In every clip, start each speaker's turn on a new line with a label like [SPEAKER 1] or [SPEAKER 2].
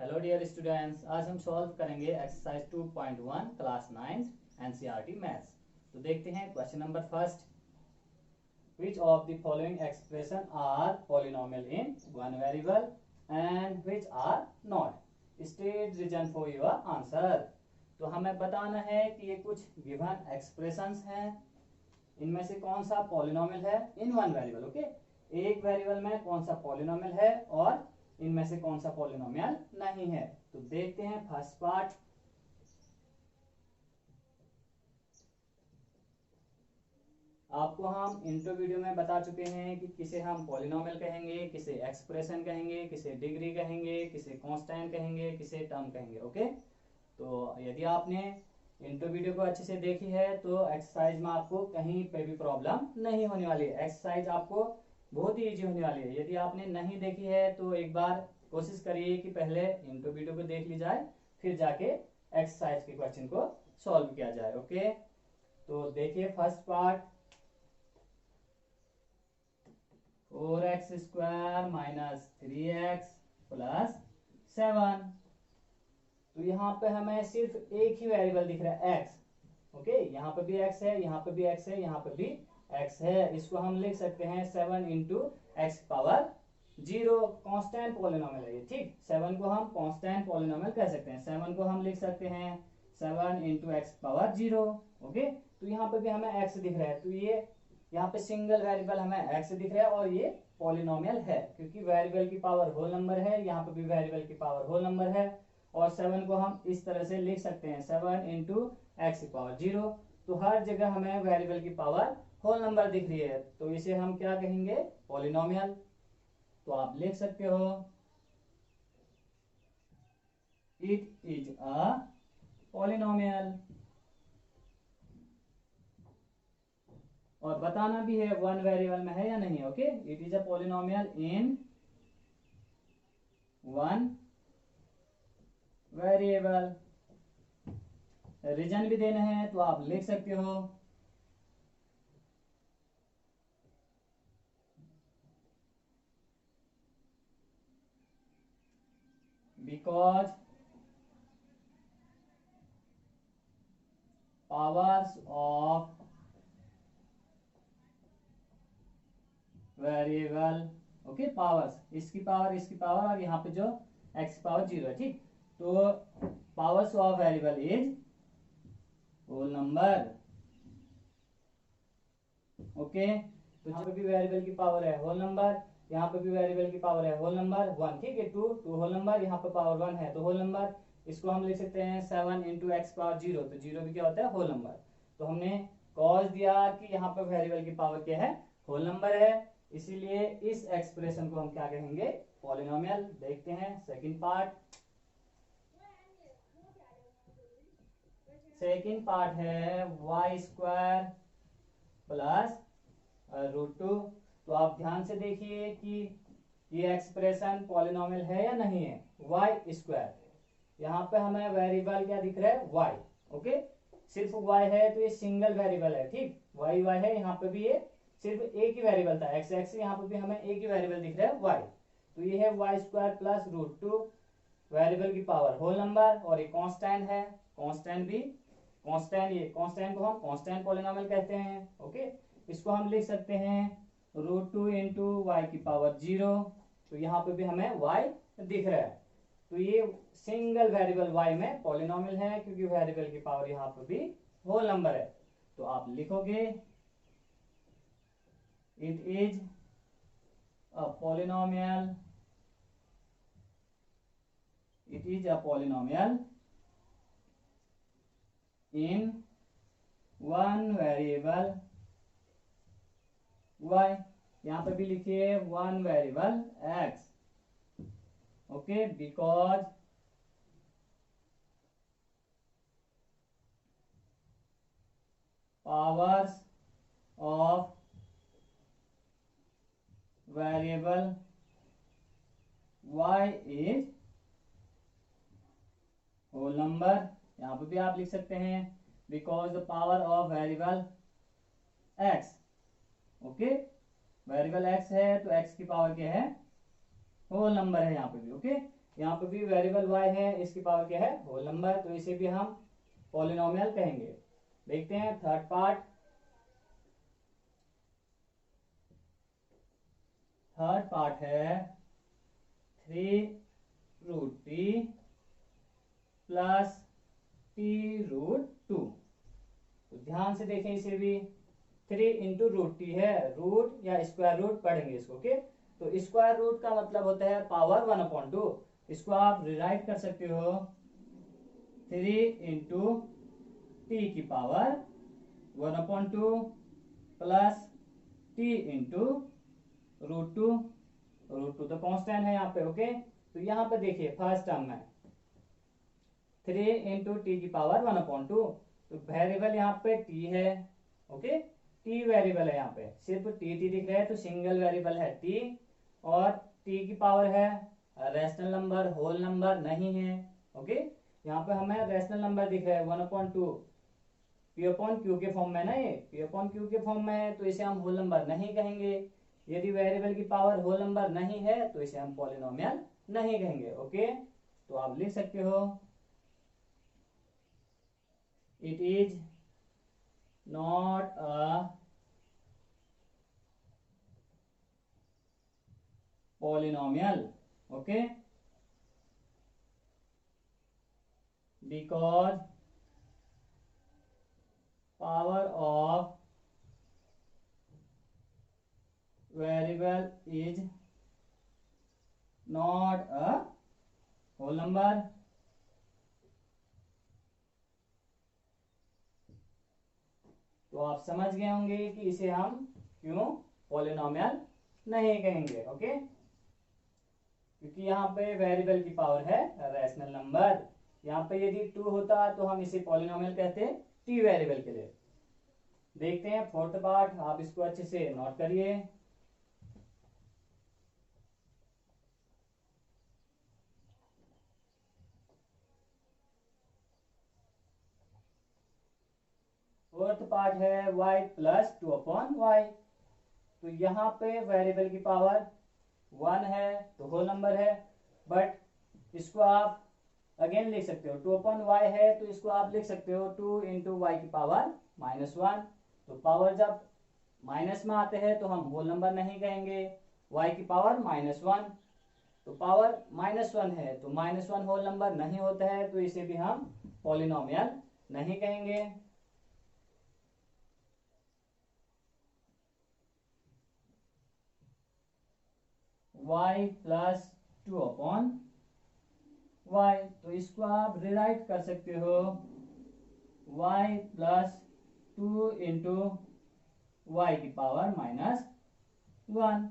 [SPEAKER 1] Hello dear students, आज हम solve करेंगे एक्सरसाइज 2.1 क्लास 9 एनसीईआरटी मैथ्स। तो देखते हैं question number first. Which of the following expression are polynomial in one variable and which are not? State reason for your answer. तो हमें बताना है कि ये कुछ गिवन एक्सप्रेशंस हैं, इनमें से कौन सा पॉलिनोमियल है इन वन वेरिएबल। ओके, एक वेरिएबल में कौन सा पॉलिनोमियल है और इनमें से कौन सा पॉलिनोमियल नहीं है। तो देखते हैं फर्स्ट पार्ट। आपको हम इंट्रो वीडियो में बता चुके हैं कि किसे हम पॉलिनोमियल कहेंगे, किसे एक्सप्रेशन कहेंगे, किसे डिग्री कहेंगे, किसे कांस्टेंट कहेंगे, किसे टर्म कहेंगे। ओके, तो यदि आपने इंट्रो वीडियो को अच्छे से देखी है तो एक्सरसाइज में आपको कहीं पे भी प्रॉब्लम नहीं होने वाली है। एक्सरसाइज आपको बहुत ही इजी होने वाली है। यदि आपने नहीं देखी है तो एक बार कोशिश करिए कि पहले इंट्रो वीडियो को देख ली जाए, फिर जाके एक्सरसाइज के क्वेश्चन को सॉल्व किया जाए। ओके, तो देखिए first part, 4x² minus 3x plus 7। तो यहाँ पे हमें सिर्फ एक ही वेरिएबल दिख रहा है x। ओके, यहाँ पे भी x है, यहाँ पे भी x है, यहाँ पे भी x है। इसको हम लिख सकते हैं 7 into x power 0। Constant polynomial है ये, ठीक। 7 को हम कांस्टेंट पॉलिनोमियल कह सकते हैं। 7 को हम लिख सकते हैं 7 इंटू एक्स पावर 0। ओके, तो यहाँ पे भी हमें x दिख रहा है, तो ये यहाँ पे सिंगल वेरिएबल हमें x दिख रहा है और ये पॉलिनोमियल है क्योंकि वेरिएबल की पावर होल नंबर है, यहाँ पे भी वेरिएबल की पावर होल नंबर है। और 7 को हम इस तरह से लिख सकते हैं 7 इंटू एक्स पावर 0। तो हर जगह हमें वेरिएबल की पावर होल नंबर दिख रही है, तो इसे हम क्या कहेंगे? पॉलिनोमियल। तो आप लिख सकते हो इट इज अ पॉलिनोमियल। और बताना भी है वन वेरिएबल में है या नहीं। Okay, it is a polynomial in one variable. Reason भी देना है तो आप लिख सकते हो because powers of variable. Okay, powers, इसकी पावर और यहाँ पे जो x पावर 0 है, ठीक। तो powers of variable is whole number. Okay, तो यहाँ पे भी वेरिएबल की पावर है होल नंबर, यहाँ पे भी वेरिएबल की पावर है होल नंबर 1, ठीक है। 2 होल नंबर, यहाँ पे पावर 1 है तो होल नंबर। इसको हम लिख सकते हैं 7 इंटू एक्स पावर 0, तो 0 भी क्या होता है? Whole number. तो हमने कॉज दिया कि यहाँ पे वेरिएबल की पावर क्या है? होल नंबर है, इसीलिए इस एक्सप्रेशन को हम क्या कहेंगे? पॉलिनोमियल। देखते हैं सेकंड पार्ट। सेकंड पार्ट है y² प्लस √2। तो आप ध्यान से देखिए कि ये एक्सप्रेशन पॉलिनोमियल है या नहीं है। y², यहाँ पे हमें वेरिएबल क्या दिख रहा है? y। ओके, सिर्फ y है तो ये सिंगल वेरिएबल है, ठीक। y है, यहाँ पे भी ये सिर्फ एक ही वेरिएबल था x। यहाँ पे भी हमें एक ही वेरिएबल दिख रहा है y। तो ये है y² प्लस √2, वेरिएबल की पावर होल नंबर, और ये कांस्टेंट है। कांस्टेंट भी कांस्टेंट, ये कांस्टेंट को हम कांस्टेंट पॉलिनोमियल कहते हैं। ओके, इसको हम लिख सकते हैं √2 इंटू वाई की पावर 0। तो यहाँ पे भी हमें y दिख रहा है, तो ये सिंगल वेरिएबल y में पॉलिनोमियल है क्योंकि वेरिएबल की पावर यहाँ पे भी होल नंबर है। तो आप लिखोगे it is a polynomial, it is a polynomial in one variable y। यहाँ पे भी लिखिए one variable x। Okay, because powers of variable y is whole number. यहाँ पे भी आप लिख सकते हैं because the power of variable x। Okay, variable x है तो x की पावर क्या है? होल नंबर है यहाँ पे भी। ओके, यहाँ पे भी वेरिएबल y है, इसकी पावर क्या है, होल नंबर, तो इसे भी हम पॉलिनोमियल कहेंगे। देखते हैं थर्ड पार्ट। थर्ड पार्ट है 3√t प्लस t√2। तो ध्यान से देखें इसे भी, 3 × √t है, रूट या स्क्वायर रूट पढ़ेंगे इसको, ओके। तो स्क्वायर रूट का मतलब होता है पावर 1/2। इसको आप रिराइट कर सकते हो 3 × t की पावर 1/2 प्लस t × √2। √2 तो कांस्टेंट है यहाँ पे, ओके। तो यहाँ पे देखिए फर्स्ट टर्म में 3 × t की पावर 1/2, तो वेरिएबल यहाँ पे t है, ओके। t वेरिएबल है, यहाँ पे सिर्फ t दिख रहा है, तो सिंगल वेरिएबल है t, और t की पावर है रैशनल नंबर, होल नंबर नहीं है, ओके। यहाँ पे हमें रैशनल नंबर दिख रहा है 1/2, p/q के फॉर्म में ना, ये p/q के फॉर्म में है, तो इसे हम होल नंबर नहीं कहेंगे। यदि वेरिएबल की पावर होल नंबर नहीं है तो इसे हम पॉलिनोमियल नहीं कहेंगे, ओके। तो आप लिख सकते हो it is not a polynomial, okay, because power of variable is not a whole number। तो आप समझ गए होंगे कि इसे हम क्यों पॉलिनोमियल नहीं कहेंगे, ओके। क्योंकि यहाँ पे वेरिएबल की पावर है रैशनल नंबर। यहाँ पे यदि 2 होता तो हम इसे पॉलिनोमियल कहते t वेरिएबल के लिए। देखते हैं फोर्थ पार्ट, आप इसको अच्छे से नोट करिए। फोर्थ पार्ट है y प्लस 2/y। तो यहाँ पे वेरिएबल की पावर 1 है तो होल नंबर है, बट इसको आप अगेन लिख सकते हो 2/y है, तो इसको आप लिख सकते हो 2 × y की पावर -1। तो पावर जब माइनस में आते हैं तो हम होल नंबर नहीं कहेंगे, y की पावर -1, तो पावर -1 है तो -1 होल नंबर नहीं होता है, तो इसे भी हम पॉलिनोमियल नहीं कहेंगे। y प्लस 2/y, तो इसको आप रिराइट कर सकते हो y प्लस 2 × y की पावर -1।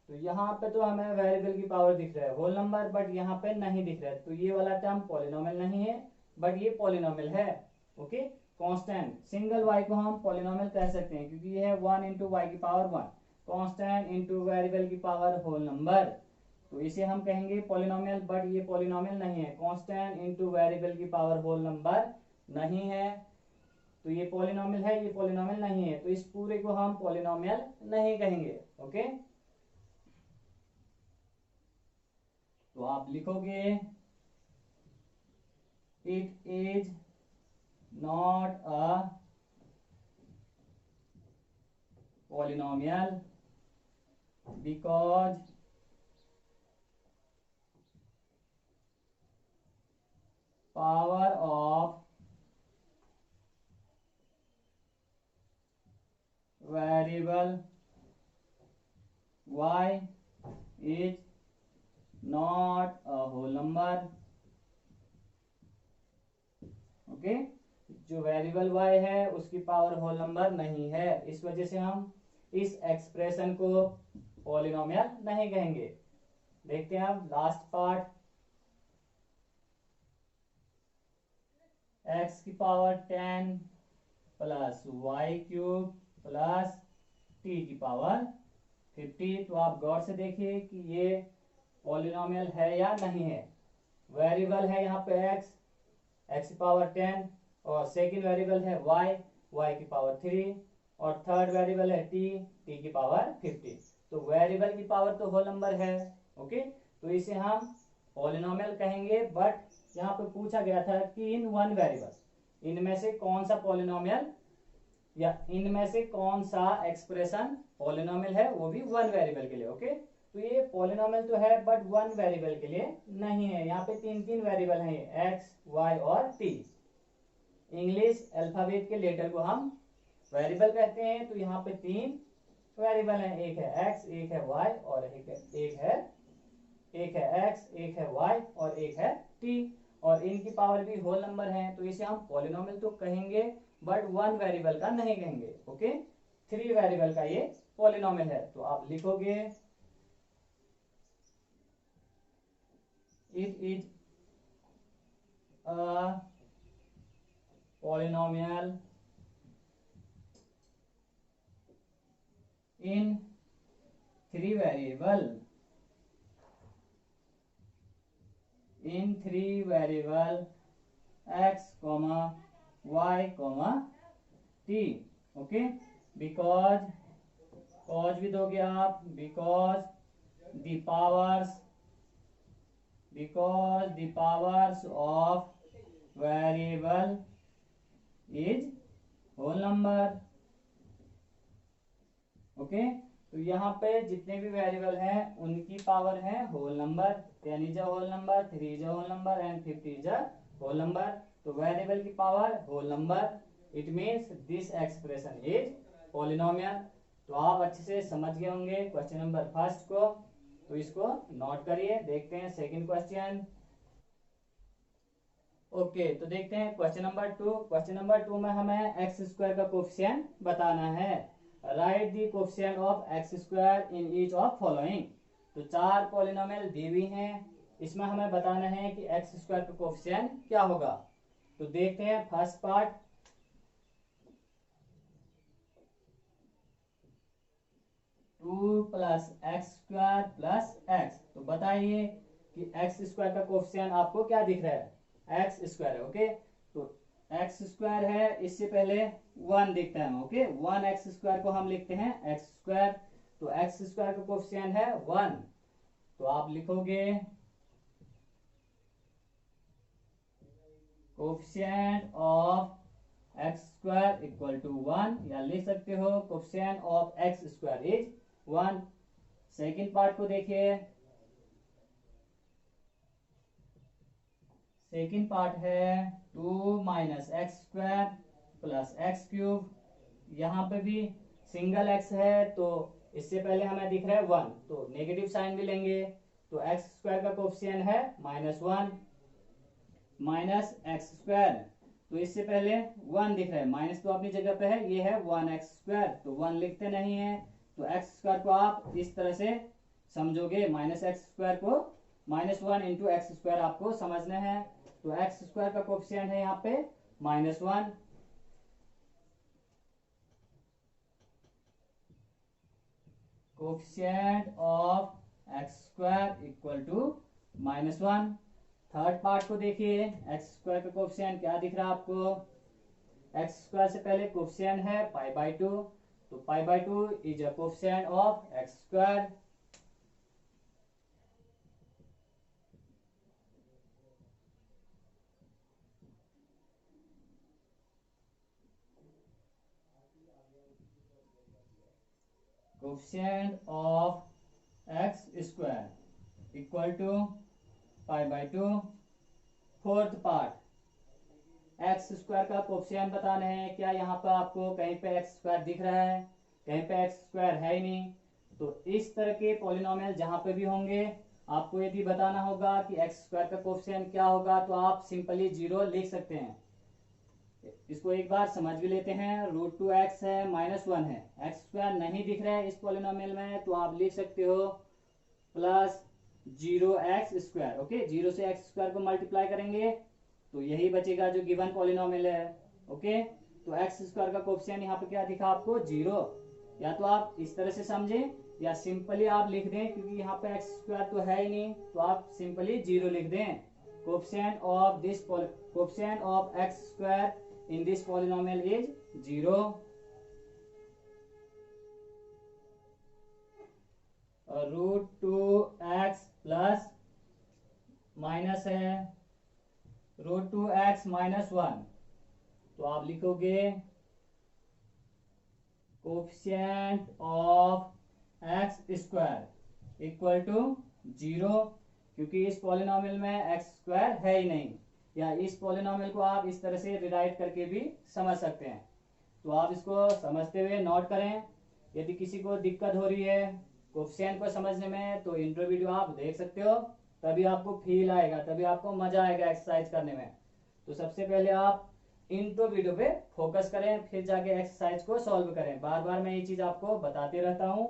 [SPEAKER 1] तो यहाँ पे तो हमें वेरिएबल की पावर दिख रहा है होल नंबर, बट यहाँ पे नहीं दिख रहा है, तो ये वाला टर्म पॉलिनोमियल नहीं है, बट ये पॉलिनोमियल है, ओके। कांस्टेंट सिंगल y को हम पॉलिनोमियल कह सकते हैं क्योंकि ये है 1 × y की पावर 1, कांस्टेंट इंटू वेरिएबल की पावर होल नंबर, तो इसे हम कहेंगे पॉलिनोमियल, बट ये पॉलिनोमियल नहीं है। कांस्टेंट इंटू वेरिएबल की पावर होल नंबर नहीं है, तो ये पॉलिनोमियल है, ये पॉलिनोमियल नहीं है, तो इस पूरे को हम पॉलिनोमियल नहीं कहेंगे, ओके। तो आप लिखोगे it is not a polynomial because power of variable y is not a whole number, okay. जो वेरिएबल y है उसकी पावर होल नंबर नहीं है, इस वजह से हम इस एक्सप्रेशन को पॉलिनोमियल नहीं कहेंगे। देखते हैं अब लास्ट पार्ट, x की power 10 plus y³ plus t की पावर 50। तो आप गौर से देखिए कि ये पॉलिनोमियल है या नहीं है। वेरिएबल है यहाँ पे x की पावर 10, और सेकंड वेरिएबल है y की पावर 3, और थर्ड वेरिएबल है t की पावर 50। तो वेरिएबल की पावर तो होल नंबर है, ओके। तो इसे हम पॉलिनोमियल कहेंगे, बट यहाँ पे पूछा गया था कि इन वन वेरिएबल इनमें से कौन सा पॉलिनोमियल या इनमें से कौन सा एक्सप्रेशन पॉलिनोमियल है, वो भी वन वेरिएबल के लिए। ओके, तो ये पॉलिनोमियल तो है बट वन वेरिएबल के लिए नहीं है। यहाँ पे तीन तीन वेरिएबल हैं, एक्स वाई और टी। इंग्लिश अल्फाबेट के लेटर को हम वेरिएबल कहते हैं। तो यहाँ पे तीन वेरिएबल हैं, एक है एक्स, एक है वाई और एक है एक्स, एक है वाई और एक है टी, और इनकी पावर भी होल नंबर है। तो इसे हम पॉलिनोमियल तो कहेंगे बट वन वेरिएबल का नहीं कहेंगे। ओके, थ्री वेरिएबल का ये पॉलिनोमियल है। तो आप लिखोगे it is a polynomial in three variable x, y, t। Okay, because cause भी दोगे आप, because the powers of variable is whole number. Okay, तो यहाँ पे जितने भी वेरिएबल हैं उनकी पावर है whole number. 10 is a whole number, 3 is a whole number and 50 is a whole number. तो वेरिएबल की power whole number, it means this expression is polynomial. तो आप अच्छे से समझ गए होंगे क्वेश्चन नंबर फर्स्ट को, तो इसको नोट करिए। देखते हैं सेकंड क्वेश्चन। ओके, तो देखते हैं question number two. Question number two में हमें एक्स स्क्वायर का कोफिशिएंट बताना है। Right the coefficient of x square in each of following. तो चार पॉलिनोमियल दी हुई हैं, इसमें हमें बताना है कि एक्स स्क्वायर का कोफिशिएंट क्या होगा। तो देखते हैं first part. 2 plus x square plus x. तो बताइए कि एक्स स्क्वायर का कोफिशिएंट आपको क्या दिख रहा है, एक्स स्क्वायर है। ओके, तो एक्स स्क्वायर है, इससे पहले 1 दिखता है। ओके, 1 एक्स स्क्वायर को हम लिखते हैं एक्स स्क्वायर। तो एक्स स्क्वायर का कोफिशिएंट है 1। तो आप लिखोगे coefficient of x square equal to 1, या लिख सकते हो coefficient of x square is 1। Second part को देखिए, सेकेंड पार्ट है 2 minus x square plus x cube. यहाँ पे भी सिंगल एक्स है, तो इससे पहले हमें दिख रहा है 1, तो नेगेटिव साइन भी लेंगे। तो एक्स स्क्वायर का कोफिशिएंट है -1 माइनस एक्स स्क्वायर। तो इससे पहले 1 दिख रहा है, माइनस तो अपनी जगह पे है, ये है 1 एक्स स्क्वायर, तो 1 लिखते नहीं है। तो एक्स स्क्वायर को आप इस तरह से समझोगे, माइनस एक्स स्क्वायर को -1 इंटू एक्स स्क्वायर आपको समझना है। तो एक्स स्क्वायर का कोफिशिएंट है यहाँ पे -1। Coefficient of x square equal to -1। Third part को देखिए, एक्स स्क्वायर का कोफिशिएंट क्या दिख रहा है आपको, एक्स स्क्वायर से पहले कोफिशिएंट है π/2, तो π/2 is a coefficient of x square. Coefficient of x square equal to π/2। Fourth part, x square का कोफिशिएंट बताना है। क्या यहाँ पर आपको कहीं पे एक्स स्क्वायर दिख रहा है, कहीं पे एक्स स्क्वायर है ही नहीं। तो इस तरह के पॉलिनोमियल जहां पे भी होंगे आपको यदि बताना होगा कि एक्स स्क्वायर का कोफिशिएंट क्या होगा, तो आप सिंपली 0 लिख सकते हैं। इसको एक बार समझ भी लेते हैं। √2x है, -1 है, एक्स स्क्वायर नहीं दिख रहा है इस पॉलिनोमियल में, तो आप लिख सकते हो प्लस 0x स्क्वायर। ओके, 0 से एक्स स्क्वायर को मल्टीप्लाई करेंगे तो यही बचेगा जो गिवन पॉलिनोमियल है। ओके, तो एक्स स्क्वायर का कोफिशिएंट यहाँ पे क्या दिखा आपको, 0। या तो आप इस तरह से समझें या सिंपली आप लिख दें, क्योंकि यहाँ पे एक्स स्क्वायर तो है ही नहीं, तो आप सिंपली 0 लिख दें। Coefficient of x square in this polynomial is 0। √2x plus minus है √2x-1, तो आप लिखोगे coefficient of x square equal to 0, क्योंकि इस पॉलिनॉमियल में एक्स स्क्वायर है ही नहीं। या इस पॉलिनॉमियल को आप इस तरह से रिराइट करके भी समझ सकते हैं। तो आप इसको समझते हुए नोट करें। यदि किसी को दिक्कत हो रही है कोफिशिएंट को समझने में, तो इंट्रो वीडियो आप देख सकते हो, तभी आपको फील आएगा, तभी आपको मजा आएगा एक्सरसाइज करने में। तो सबसे पहले आप इंट्रो वीडियो पे फोकस करें, फिर जाके एक्सरसाइज को सॉल्व करें। बार बार मैं ये चीज आपको बताते रहता हूँ।